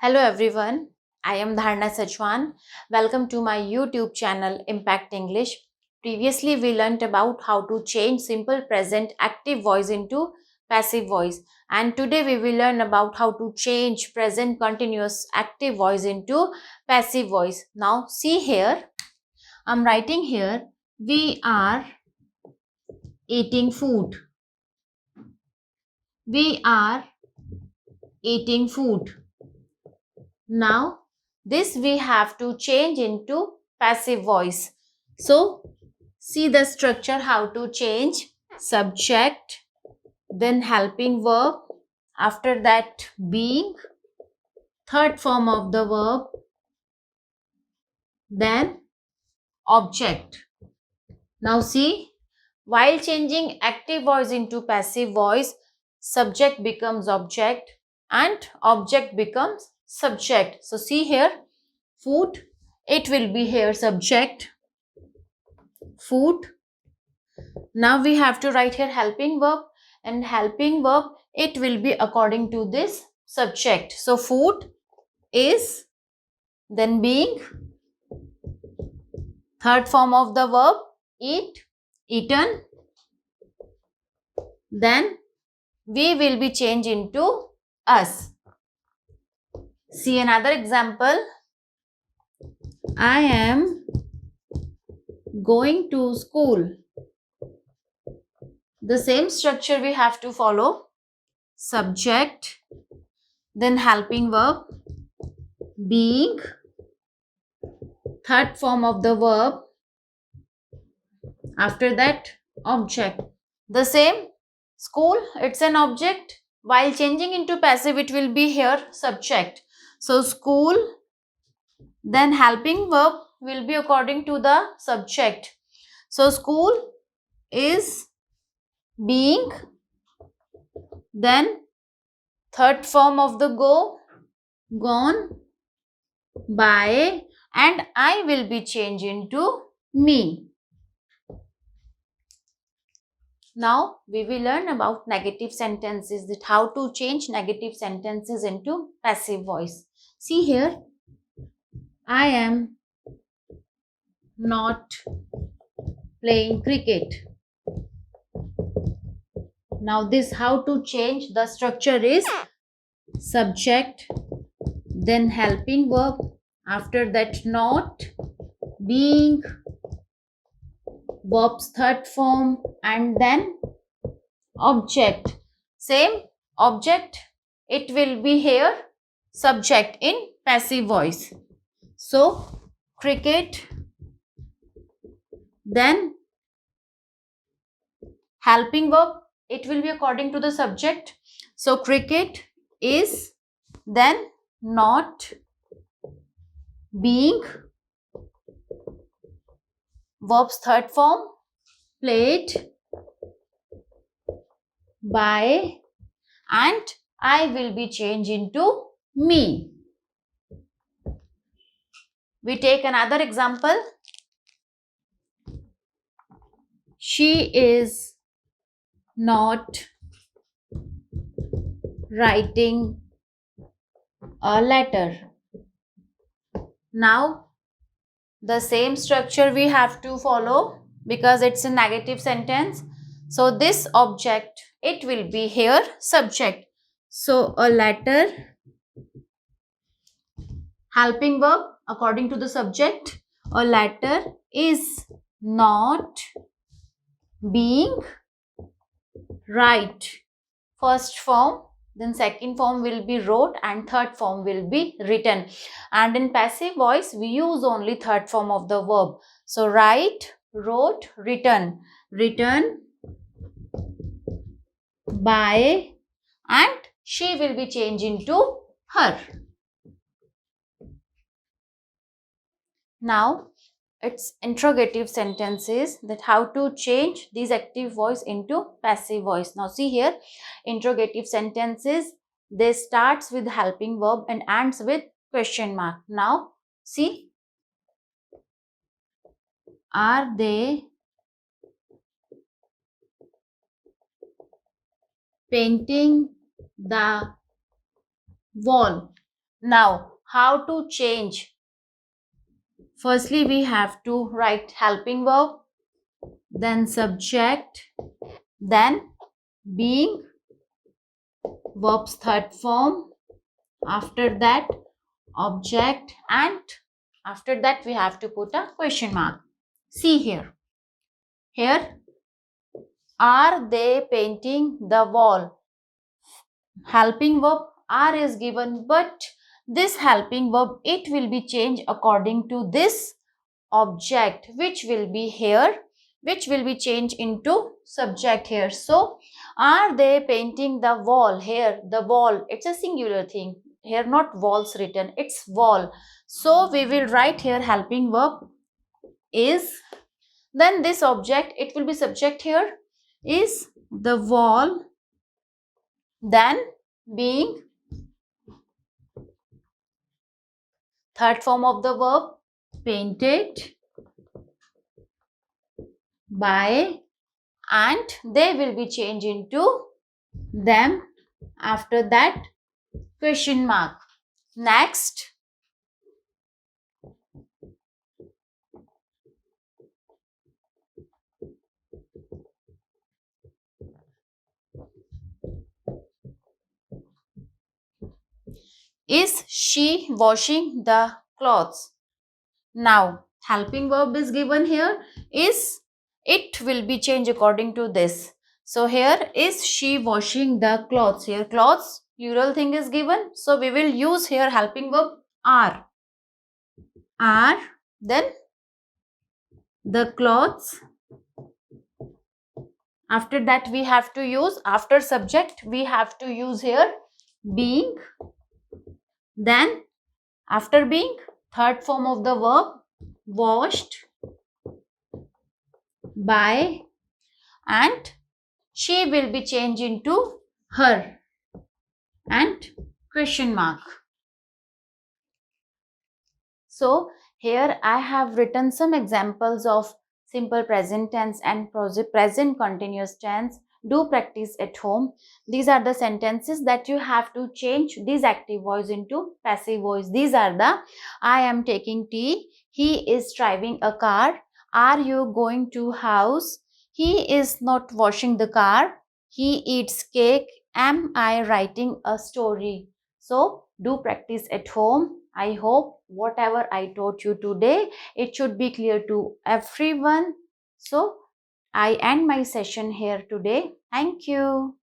Hello everyone, I am Dharna Sajwan. Welcome to my YouTube channel Impact English. Previously we learnt about how to change simple present active voice into passive voice, and today we will learn about how to change present continuous active voice into passive voice. Now see here, I'm writing here we are eating food. We are eating food. Now this we have to change into passive voice. So see the structure, how to change: subject, then helping verb, after that being, third form of the verb, then object. Now see, while changing active voice into passive voice, subject becomes object and object becomes subject. So see here, food, it will be here subject, food. Now we have to write here helping verb, and helping verb, it will be according to this subject. So food is, then being, third form of the verb, eat, eaten, then we will be changed into us. See another example. I am going to school. The same structure we have to follow: subject, then helping verb, being, third form of the verb, after that object. The same, school, it's an object. While changing into passive, it will be here subject. So school, then helping verb will be according to the subject. So school is being, then third form of the go, gone, by, and I will be changed into me. Now we will learn about negative sentences, that how to change negative sentences into passive voice. See here, I am not playing cricket. Now this how to change, the structure is subject, then helping verb, after that not, being, verb's third form, and then object. Same, object, it will be here subject in passive voice. So cricket, then helping verb, it will be according to the subject. So cricket is, then not, being, verb's third form, played, by, and I will be changed into me. We take another example. She is not writing a letter. Now the same structure we have to follow because it's a negative sentence. So this object, it will be here subject. So a letter, helping verb according to the subject, a letter is not being right, first form, then second form will be wrote, and third form will be written. And in passive voice we use only third form of the verb. So write, wrote, written, written, by, and she will be changed into her. Now it's interrogative sentences, that how to change these active voice into passive voice. Now see here, interrogative sentences, they starts with helping verb and ends with question mark. Now see, are they painting the wall? Now how to change? Firstly we have to write helping verb, then subject, then being, verb's third form, after that object, and after that we have to put a question mark. See here. Here, are they painting the wall? Helping verb are is given, but this helping verb, it will be changed according to this object, which will be here, which will be changed into subject here. So, are they painting the wall? Here, the wall, it's a singular thing. Here, not walls written, it's wall. So, we will write here helping verb is, then this object, it will be subject here, is the wall, then being, third form of the verb, painted by, and they will be changed into them, after that question mark. Next, is she washing the clothes? Now helping verb is given here, is, it will be changed according to this. So here, is she washing the clothes? Here clothes plural thing is given, so we will use here helping verb are. Then the clothes, after that we have to use, after subject we have to use here being, then after being, third form of the verb, washed by, and she will be changed into her, and question mark. So here I have written some examples of simple present tense and present continuous tense. Do practice at home. These are the sentences that you have to change these active voice into passive voice. These are the: I am taking tea, he is driving a car, are you going to house, he is not washing the car, he eats cake, am I writing a story. So do practice at home. I hope whatever I taught you today, it should be clear to everyone. So I end my session here today. Thank you.